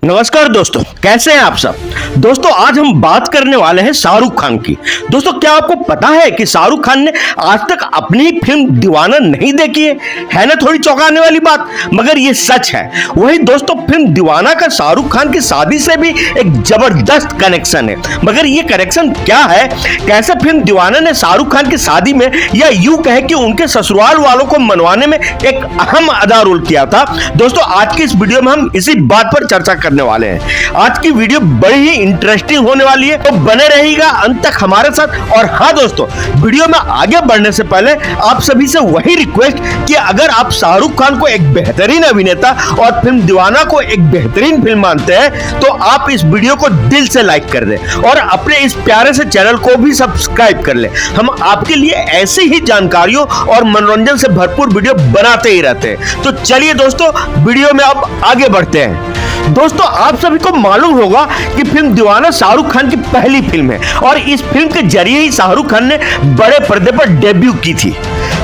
नमस्कार दोस्तों, कैसे हैं आप सब। दोस्तों आज हम बात करने वाले हैं शाहरुख खान की। दोस्तों क्या आपको पता है कि शाहरुख खान ने आज तक अपनी फिल्म दीवाना नहीं देखी है ना। थोड़ी चौंकाने वाली बात, मगर ये सच है। वही दोस्तों फिल्म दीवाना का शाहरुख खान की शादी से भी एक जबरदस्त कनेक्शन है। मगर ये कनेक्शन क्या है, कैसे फिल्म दीवाना ने शाहरुख खान की शादी में या यूं कहे कि उनके ससुराल वालों को मनवाने में एक अहम अदा रोल किया था। दोस्तों आज की इस वीडियो में हम इसी बात पर चर्चा करने वाले हैं। आज की वीडियो बड़ी ही इंटरेस्टिंग होने वाली है, तो बने रहिएगा अंत तक हमारे साथ। और हाँ दोस्तों, वीडियो में आगे बढ़ने से पहले आप सभी से वही रिक्वेस्ट कि अगर आप शाहरुख खान को एक बेहतरीन अभिनेता और फिल्म दीवाना को एक बेहतरीन फिल्म मानते हैं तो आप इस वीडियो को दिल से लाइक कर दें और अपने इस प्यारे से चैनल को भी सब्सक्राइब कर लें। हम आपके लिए ऐसी ही जानकारियों और मनोरंजन से भरपूर वीडियो बनाते ही रहते हैं। तो चलिए दोस्तों, वीडियो में अब आगे बढ़ते हैं। दोस्तों आप सभी को मालूम होगा कि फिल्म दीवाना शाहरुख खान की पहली फिल्म है और इस फिल्म के जरिए ही शाहरुख खान ने बड़े पर्दे पर डेब्यू की थी।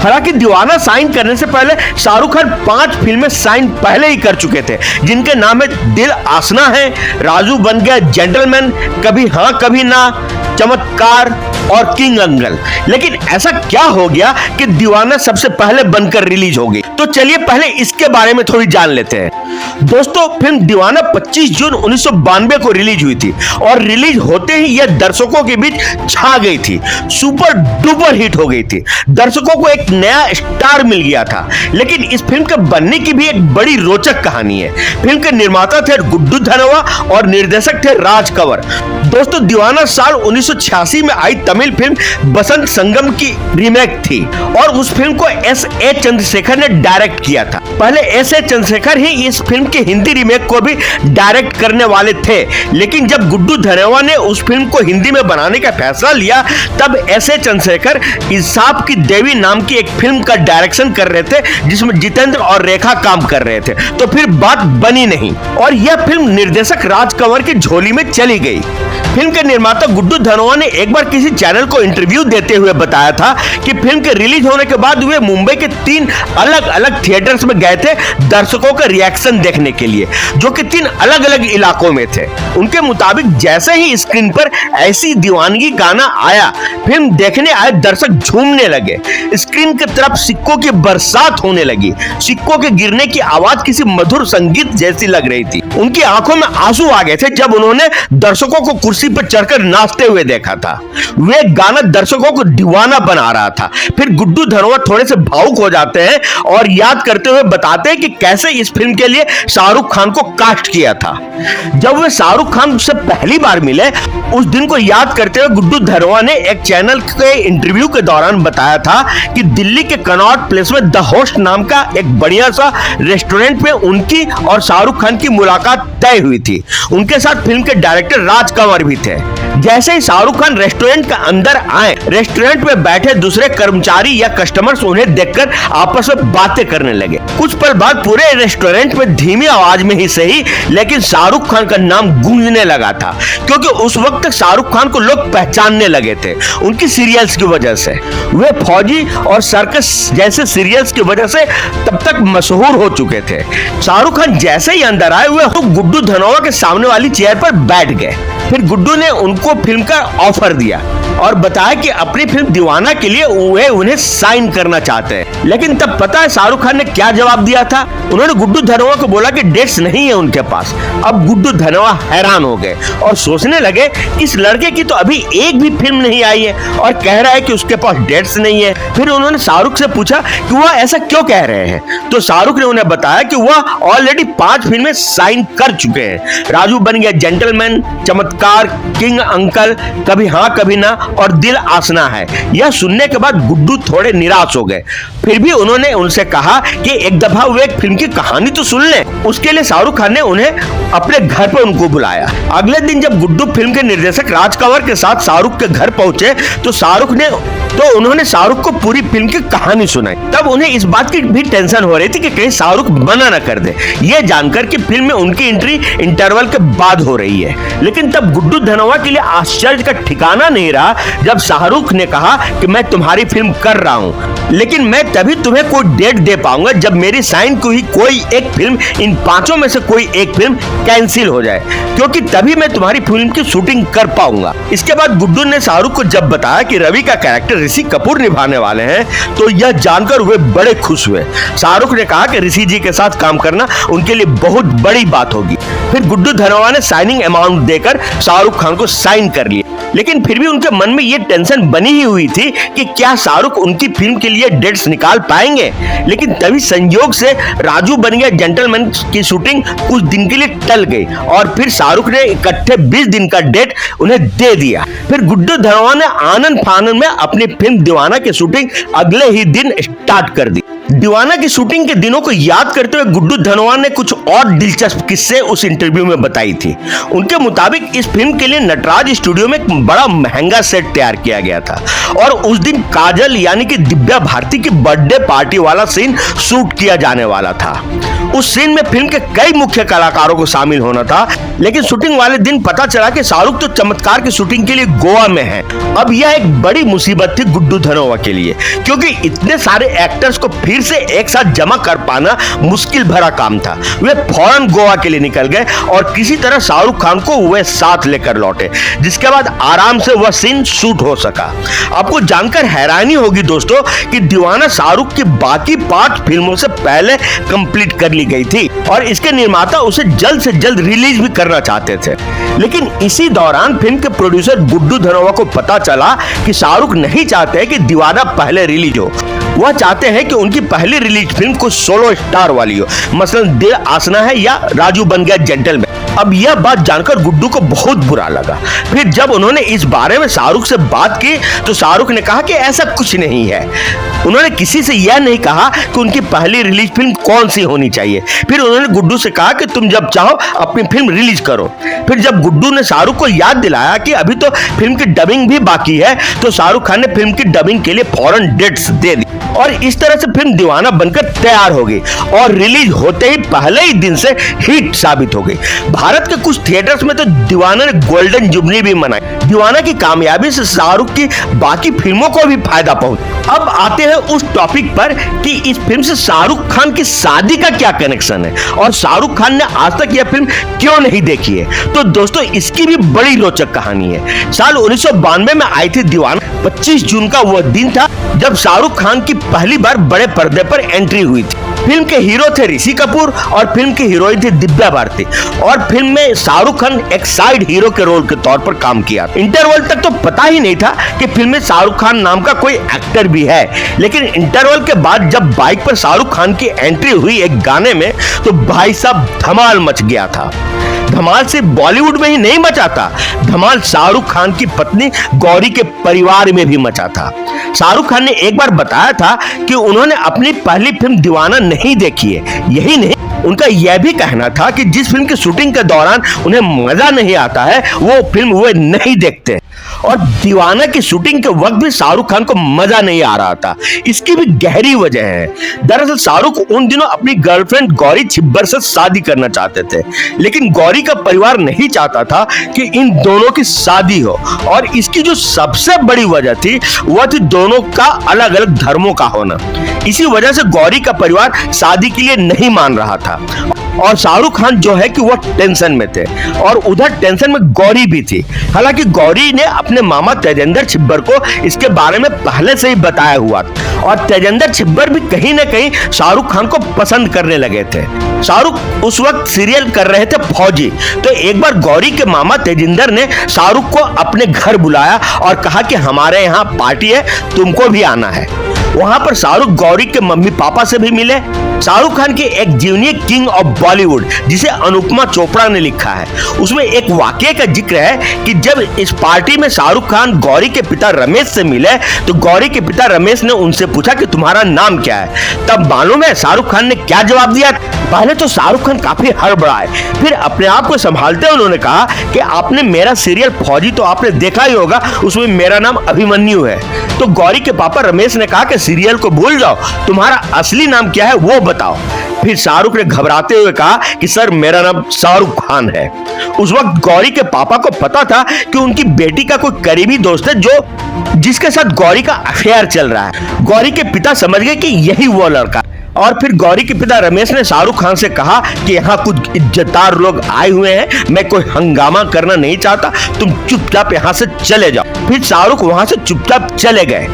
हालांकि दीवाना साइन करने से पहले शाहरुख खान 5 फिल्में साइन पहले ही कर चुके थे, जिनके नाम है दिल आसना है, राजू बन गया जेंटलमैन, कभी हाँ कभी ना, चमत्कार और किंग अंकल। लेकिन ऐसा क्या हो गया कि दीवाना सबसे पहले बनकर रिलीज हो गई। तो चलिए पहले इसके बारे में थोड़ी जान लेते हैं। दोस्तों फिल्म दीवाना 25 जून 1992 को रिलीज हुई थी और रिलीज होते ही यह दर्शकों के बीच छा गई थी, सुपर डुपर हिट हो गई थी। दर्शकों को एक नया स्टार मिल गया था। लेकिन इस फिल्म के बनने की भी एक बड़ी रोचक कहानी है। फिल्म के निर्माता थे गुड्डू धनोआ और निर्देशक थे राज कंवर। दोस्तों दीवाना साल 1986 में आई तमिल फिल्म बसंत संगम की रीमेक थी और उस फिल्म को S.A. चंद्रशेखर ने डायरेक्ट किया था। पहले S.A. चंद्रशेखर ही इस फिल्म के हिंदी रीमेक को भी डायरेक्ट करने वाले थे, लेकिन जब गुड्डू धनोआ ने उस फिल्म को हिंदी में बनाने का फैसला लिया तब S.A. चंद्रशेखर इंसाफ की देवी नाम की एक फिल्म का डायरेक्शन कर रहे थे, जिसमें जितेंद्र और रेखा काम कर रहे थे। तो फिर बात बनी नहीं और यह फिल्म निर्देशक राज कंवर की झोली में चली गई। फिल्म के निर्माता गुड्डू धनोआ ने एक बार किसी चैनल को इंटरव्यू देते हुए बताया था कि फिल्म के रिलीज होने के बाद वे मुंबई के 3 अलग अलग थिएटर्स में गए थे दर्शकों का रिएक्शन देखने के लिए, जो कि 3 अलग अलग इलाकों में थे। उनके मुताबिक जैसे ही स्क्रीन पर ऐसी दीवानगी गाना आया, फिल्म देखने आए दर्शक झूमने लगे। स्क्रीन की तरफ सिक्कों की बरसात होने लगी। सिक्कों के गिरने की आवाज किसी मधुर संगीत जैसी लग रही थी। उनकी आंखों में आंसू आ गए थे जब उन्होंने दर्शकों को कुर्सी पर चढ़कर नाचते हुए देखा था। वे गाना दर्शकों को दीवाना बना रहा था। फिर गुड्डू धनोआ थोड़े से भावुक हो जाते हैं और याद करते हुए बताते हैं कि कैसे इस फिल्म के लिए शाहरुख खान को कास्ट किया था। जब वे शाहरुख खान से पहली बार मिले, उस दिन को याद करते हुए गुड्डू धनोआ ने एक चैनल के इंटरव्यू के दौरान बताया था कि दिल्ली के कनॉट प्लेस में द होस्ट नाम का एक बढ़िया सा रेस्टोरेंट में उनकी और शाहरुख खान की मुलाकात तय हुई थी। उनके साथ फिल्म के डायरेक्टर राज कंवर भी थे। जैसे ही शाहरुख खान रेस्टोरेंट के अंदर आए, रेस्टोरेंट में बैठे दूसरे कर्मचारी या कस्टमर्स उन्हें देखकर आपस में बातें करने लगे। कुछ पल बाद पूरे रेस्टोरेंट में धीमी आवाज में ही सही, लेकिन शाहरुख खान का नाम गूंजने लगा था, क्योंकि उस वक्त शाहरुख खान को लोग पहचानने लगे थे उनकी सीरियल्स की वजह से। वे फौजी और सर्कस जैसे सीरियल्स की वजह से तब तक मशहूर हो चुके थे। शाहरुख खान जैसे ही अंदर आए, वे गुड्डू धनोआ के सामने वाली चेयर पर बैठ गए। फिर गुड्डू ने उनको फिल्म का ऑफर दिया और बताया कि अपनी फिल्म दीवाना के लिए वे उन्हें साइन करना चाहते हैं। लेकिन तब पता है शाहरुख खान ने क्या जवाब दिया था? उन्होंने गुड्डू धनोआ को बोला कि डेट्स नहीं है उनके पास। अब गुड्डू धनोआ हैरान हो गए और सोचने लगे इस लड़के की तो अभी एक भी फिल्म नहीं आई है और कह रहा है कि उसके पास डेट्स नहीं है। फिर उन्होंने शाहरुख से पूछा कि वह ऐसा क्यों कह रहे हैं, तो शाहरुख ने उन्हें बताया कि वह ऑलरेडी 5 फिल्में साइन कर चुके हैं। राजू बन गया जेंटलमैन, चमत्कार, किंग अंकल, कभी हाँ कभी ना और दिल आसना है। यह सुनने के बाद गुड्डू थोड़े निराश हो गए। फिर भी उन्होंने उनसे कहा कि एक दफा वे एक फिल्म की कहानी तो सुन लें। उसके लिए शाहरुख खान ने उन्हें अपने घर पर उनको बुलाया। अगले दिन जब गुड्डू फिल्म के निर्देशक राज कंवर के साथ शाहरुख के घर पहुंचे तो उन्होंने शाहरुख को पूरी फिल्म की कहानी सुनाई। तब उन्हें इस बात की भी टेंशन हो रही थी कि कहीं शाहरुख मना न कर दे, यह जानकर कि फिल्म में उनकी एंट्री इंटरवल के बाद हो रही है। लेकिन तब गुड्डू धनोआ के लिए आश्चर्य का ठिकाना नहीं रहा जब शाहरुख ने कहा कि मैं तुम्हारी फिल्म कर रहा हूं, लेकिन मैं तभी तुम्हें कोई डेट दे पाऊंगा जब मेरी साइन की हुई कोई एक फिल्म, इन पांचों में से कोई एक फिल्म कैंसिल हो जाए, क्योंकि तभी मैं तुम्हारी फिल्म की शूटिंग कर पाऊंगा। इसके बाद गुड्डू ने शाहरुख को जब बताया कि रवि का कैरेक्टर ऋषि कपूर निभाने वाले हैं, तो यह जानकर वे बड़े खुश हुए। शाहरुख ने कहा कि ऋषि जी के साथ काम करना उनके लिए बहुत बड़ी बात होगी। फिर गुड्डू धनोआ ने साइनिंग अमाउंट देकर शाहरुख खान को साइन कर लिया, लेकिन फिर भी उनके मन में यह टेंशन बनी ही हुई थी कि क्या शाहरुख उनकी फिल्म के लिए डेट्स निकाल पाएंगे। लेकिन तभी संयोग से राजू बन गया जेंटलमैन की शूटिंग कुछ दिन के लिए टल गई और फिर शाहरुख ने इकट्ठे 20 दिन का डेट उन्हें दे दिया। फिर गुड्डू धनोआ ने आनंद फानंद में अपनी फिल्म दीवाना की शूटिंग अगले ही दिन स्टार्ट कर दी। दीवाना की शूटिंग के दिनों को याद करते हुए गुड्डू धनोआ ने कुछ और दिलचस्प किस्से उस इंटरव्यू में बताई थी। उनके मुताबिक इस फिल्म के लिए नटराज स्टूडियो में एक बड़ा महंगा सेट तैयार किया गया था और उस दिन काजल यानी कि दिव्या भारती की बर्थडे पार्टी वाला सीन शूट किया जाने वाला था। उस सीन में फिल्म के कई मुख्य कलाकारों को शामिल होना था, लेकिन शूटिंग वाले दिन पता चला कि शाहरुख तो चमत्कार की शूटिंग के लिए गोवा में है। अब यह एक बड़ी मुसीबत थी गुड्डू धनोआ के लिए, क्योंकि इतने सारे एक्टर्स को फिर से एक साथ जमा कर पाना मुश्किल भरा काम था। वे फौरन गोवा के लिए निकल गए और किसी तरह शाहरुख खान को वे साथ लेकर लौटे, जिसके बाद आराम से वह सीन शूट हो सका। आपको जानकर हैरानी होगी दोस्तों कि दीवाना शाहरुख की बाकी 5 फिल्मों से पहले कंप्लीट कर ली गई थी और इसके निर्माता उसे जल्द से जल्द रिलीज भी करना चाहते थे। लेकिन इसी दौरान फिल्म के प्रोड्यूसर गुड्डू धनोआ को पता चला कि शाहरुख नहीं चाहते कि दीवाना पहले रिलीज हो। वह चाहते हैं कि उनकी पहली रिलीज फिल्म कुछ सोलो स्टार वाली हो, मसलन दिल आसना है या राजू बन गया जेंटलमैन। अब यह बात जानकर गुड्डू को बहुत बुरा लगा। फिर जब उन्होंने इस बारे में शाहरुख से बात की तो शाहरुख ने कहा कि ऐसा कुछ नहीं है। उन्होंने किसी से यह नहीं कहा कि उनकी पहली रिलीज फिल्म कौन सी होनी चाहिए। फिर उन्होंने गुड्डू से कहा कि तुम जब चाहो अपनी फिल्म रिलीज करो। फिर जब गुड्डू ने शाहरुख को याद दिलाया कि अभी तो फिल्म की डबिंग भी बाकी है, तो शाहरुख खान ने फिल्म की डबिंग के लिए फौरन डेट्स दे दी और इस तरह से फिल्म दीवाना बनकर तैयार हो गई और रिलीज होते ही पहले ही दिन से हिट साबित हो गई। भारत के कुछ थिएटर्स में तो दीवाना ने गोल्डन जुबली भी मनाई। दीवाना की कामयाबी से शाहरुख की बाकी फिल्मों को भी फायदा पहुंचा। अब आते हैं उस टॉपिक पर कि इस फिल्म से शाहरुख खान की शादी का क्या कनेक्शन है और शाहरुख खान ने आज तक यह फिल्म क्यों नहीं देखी है। तो दोस्तों इसकी भी बड़ी रोचक कहानी है। साल 1992 में आई थी दीवाना। 25 जून का वह दिन था जब शाहरुख खान की पहली बार बड़े पर्दे पर एंट्री हुई थी। फिल्म के हीरो थे ऋषि कपूर और फिल्म की हीरोइन थी दिव्या भारती और फिल्म में शाहरुख खान एक साइड हीरो के रोल के तौर पर काम किया। इंटरवल तक तो पता ही नहीं था कि फिल्म में शाहरुख खान नाम का कोई एक्टर भी है, लेकिन इंटरवल के बाद जब बाइक पर शाहरुख खान की एंट्री हुई एक गाने में, तो भाई साहब धमाल मच गया था। धमाल सिर्फ बॉलीवुड में ही नहीं मचा था, धमाल शाहरुख खान की पत्नी गौरी के परिवार में भी मचा था। शाहरुख खान ने एक बार बताया था कि उन्होंने अपनी पहली फिल्म दीवाना नहीं देखी है। यही नहीं, उनका यह भी कहना था कि जिस फिल्म की शूटिंग के दौरान उन्हें मजा नहीं आता है वो फिल्म वे नहीं देखते। और दीवाना की शूटिंग के वक्त भी शाहरुख खान को मजा नहीं आ रहा था। इसकी भी गहरी वजह है। दरअसल शाहरुख उन दिनों अपनी गर्लफ्रेंड गौरी छिब्बर से शादी करना चाहते थे, लेकिन गौरी का परिवार नहीं चाहता था कि इन दोनों की शादी हो। और इसकी जो सबसे बड़ी वजह थी वह थी दोनों का अलग अलग धर्मों का होना। इसी वजह से गौरी का परिवार शादी के लिए नहीं मान रहा था और शाहरुख खान जो है कि वो टेंशन में थे और उधर टेंशन में गौरी भी थी। हालांकि गौरी ने अपने मामा तेजेंद्र छिब्बर को इसके बारे में पहले से ही बताया हुआ था और तेजेंद्र छिब्बर भी कहीं ना कहीं शाहरुख खान को पसंद करने लगे थे। शाहरुख उस वक्त सीरियल कर रहे थे फौजी, तो एक बार गौरी के मामा तेजिंदर ने शाहरुख को अपने घर बुलाया और कहा कि हमारे यहाँ पार्टी है, तुमको भी आना है। वहां पर शाहरुख गौरी के मम्मी पापा से भी मिले। शाहरुख खान की एक जीवनी किंग ऑफ बॉलीवुड जिसे अनुपमा चोपड़ा ने लिखा है, उसमें एक वाकये का जिक्र है कि जब इस पार्टी में शाहरुख खान गौरी के पिता रमेश से मिले तो गौरी के पिता रमेश ने उनसे पूछा कि तुम्हारा नाम क्या है। तब मालूम है शाहरुख खान ने क्या जवाब दिया? पहले तो शाहरुख खान काफी हड़बड़ाए, फिर अपने आप को संभालते उन्होंने कहा कि आपने मेरा सीरियल फौजी तो आपने देखा ही होगा, उसमें मेरा नाम अभिमन्यु है। तो गौरी के पापा रमेश ने कहा कि के सीरियल को भूल जाओ, तुम्हारा असली नाम क्या है वो बताओ। फिर शाहरुख ने घबराते हुए कहा कि सर मेरा नाम शाहरुख खान है। उस वक्त गौरी के पापा को पता था कि उनकी बेटी का कोई करीबी दोस्त है जिसके साथ गौरी का अफेयर चल रहा है। गौरी के पिता समझ गए कि यही वो लड़का। और फिर गौरी के पिता रमेश ने शाहरुख खान से कहा कि यहाँ कुछ इज्जतदार लोग आए हुए हैं, मैं कोई हंगामा करना नहीं चाहता, तुम चुपचाप यहाँ से चले जाओ। फिर शाहरुख वहां से चुपचाप चले गए।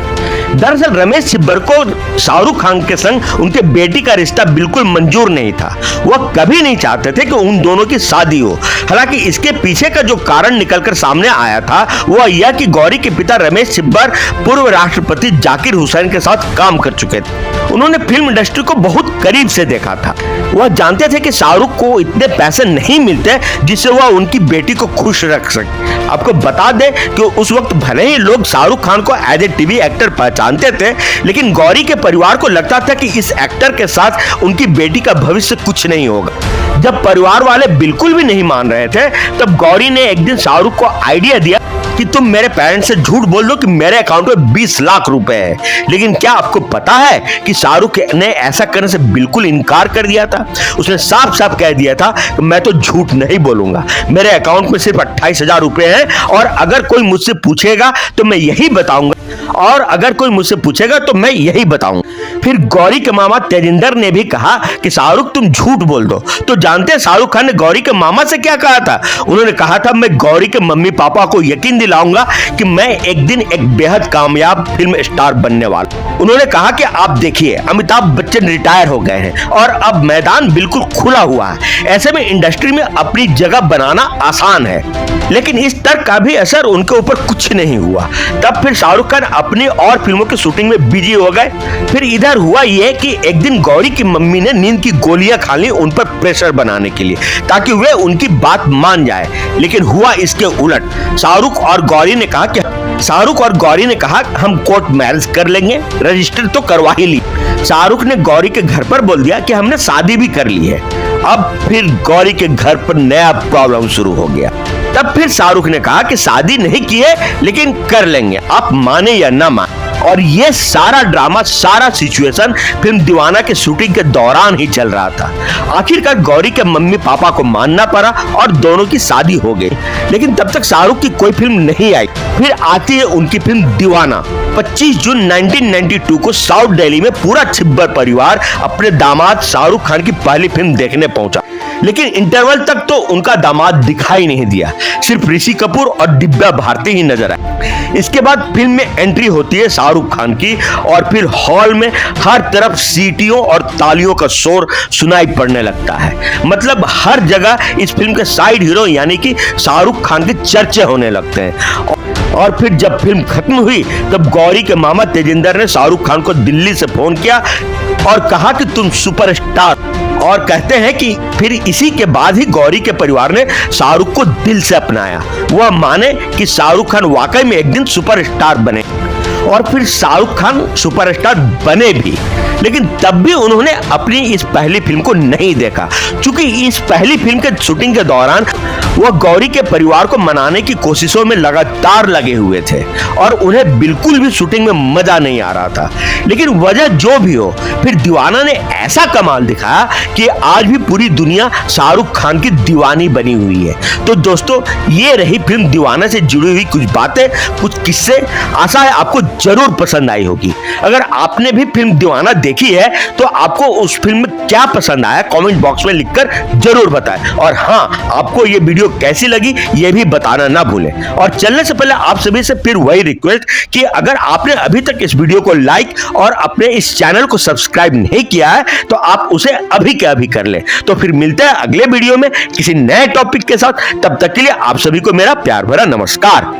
दरअसल रमेश छिब्बर को शाहरुख खान के संग उनके बेटी का रिश्ता बिल्कुल मंजूर नहीं था। वह कभी नहीं चाहते थे कि उन दोनों की शादी हो। हालांकि इसके पीछे का जो कारण निकलकर सामने आया था वह यह कि गौरी के पिता रमेश छिब्बर पूर्व राष्ट्रपति जाकिर हुसैन के साथ काम कर चुके थे। उन्होंने फिल्म इंडस्ट्री को बहुत करीब से देखा था। वह जानते थे कि शाहरुख को इतने पैसे नहीं मिलते जिससे वह उनकी बेटी को खुश रख सके। आपको बता दें कि उस वक्त भले ही लोग शाहरुख खान को एज ए टीवी एक्टर पहचानते थे, लेकिन गौरी के परिवार को लगता था कि इस एक्टर के साथ उनकी बेटी का भविष्य कुछ नहीं होगा। जब परिवार वाले बिल्कुल भी नहीं मान रहे थे, तब गौरी ने एक दिन शाहरुख को आइडिया दिया कि तुम मेरे पेरेंट्स से झूठ बोल दो कि मेरे अकाउंट में 20 लाख रुपए है। लेकिन क्या आपको पता है कि शाहरुख ने ऐसा करने से बिल्कुल इनकार कर दिया था। उसने साफ साफ कह दिया था कि मैं तो झूठ नहीं बोलूंगा, मेरे अकाउंट में सिर्फ 28,000 रुपए हैं और अगर कोई मुझसे पूछेगा तो मैं यही बताऊंगा फिर गौरी के मामा तेजिंदर ने भी कहा कि शाहरुख तुम झूठ बोल दो। तो जानते हैं शाहरुख खान ने गौरी के मामा से क्या कहा था? उन्होंने कहा था मैं गौरी के मम्मी पापा को यकीन दिलाऊंगा कि मैं एक दिन एक बेहद कामयाब फिल्म स्टार बनने वाला। उन्होंने कहा कि आप देखिए अमिताभ बच्चन रिटायर हो गए हैं और अब मैदान बिल्कुल खुला हुआ है। ऐसे में इंडस्ट्री में अपनी जगह बनाना आसान है। लेकिन इस तर्क का भी असर उनके ऊपर कुछ नहीं हुआ। तब फिर शाहरुख खान अपनी और फिल्मों की शूटिंग में बिजी हो गए। फिर इधर हुआ यह कि एक दिन गौरी की मम्मी ने नींद की गोलियां खा ली उन पर प्रेशर बनाने के लिए, ताकि वे उनकी बात मान जाए। लेकिन हुआ इसके उलट। शाहरुख और गौरी ने कहा हम कोर्ट मैरिज कर लेंगे, रजिस्टर तो करवा ही ली। शाहरुख ने गौरी के घर पर बोल दिया कि हमने शादी भी कर ली है। अब फिर गौरी के घर पर नया प्रॉब्लम शुरू हो गया। तब फिर शाहरुख ने कहा कि शादी नहीं की है लेकिन कर लेंगे, आप माने या ना माने। और ये सारा ड्रामा, सारा सिचुएशन फिल्म दीवाना के शूटिंग के दौरान ही चल रहा था। आखिरकार गौरी के मम्मी पापा को मानना पड़ा और दोनों की शादी हो गई। लेकिन तब तक शाहरुख की कोई फिल्म नहीं आई। फिर आती है उनकी फिल्म दीवाना। 25 जून 1992 को साउथ दिल्ली में पूरा छिब्बर परिवार अपने दामाद शाहरुख खान की पहली फिल्म देखने पहुंचा। लेकिन इंटरवल तक तो उनका दामाद दिखाई नहीं दिया, सिर्फ ऋषि कपूर और दिव्या भारती ही नजर आए। इसके बाद फिल्म में एंट्री होती है शाहरुख खान की और फिर हॉल में हर तरफ सीटियों और तालियों का शोर सुनाई पड़ने लगता है। मतलब हर जगह इस फिल्म के साइड हीरो यानी कि शाहरुख खान के चर्चे होने लगते हैं। और फिर जब फिल्म खत्म हुई तब गौरी के मामा तेजिंदर ने शाहरुख खान को दिल्ली से फोन किया और कहा कि तुम सुपरस्टार। और कहते हैं कि फिर इसी के बाद ही गौरी के परिवार ने शाहरुख को दिल से अपनाया। वह माने कि शाहरुख खान वाकई में एक दिन सुपरस्टार बने। और फिर शाहरुख खान सुपरस्टार बने भी। लेकिन तब भी उन्होंने अपनी इस पहली फिल्म को नहीं देखा, क्योंकि इस पहली फिल्म के शूटिंग के दौरान वह गौरी के परिवार को मनाने की कोशिशों में लगातार लगे हुए थे और उन्हें बिल्कुल भी शूटिंग में मजा नहीं आ रहा था। लेकिन वजह जो भी हो, फिर दीवाना ने ऐसा कमाल दिखाया कि आज भी पूरी दुनिया शाहरुख खान की दीवानी बनी हुई है। तो दोस्तों, ये रही फिल्म दीवाना से जुड़ी हुई कुछ बातें, कुछ किस्से। आशा है आपको जरूर पसंद आई होगी। अगर आपने भी फिल्म दीवाना देखी है तो आपको उस फिल्म में क्या पसंद आया कमेंट बॉक्स में लिखकर जरूर बताएं। और हाँ, आपको ये वीडियो कैसी लगी ये भी बताना ना भूलें। और चलने से पहले आप सभी से फिर वही रिक्वेस्ट कि अगर आपने अभी तक इस वीडियो को लाइक और अपने इस चैनल को सब्सक्राइब नहीं किया है तो आप उसे अभी के अभी कर लें। तो फिर मिलते हैं अगले वीडियो में किसी नए टॉपिक के साथ। तब तक के लिए आप सभी को मेरा प्यार भरा नमस्कार।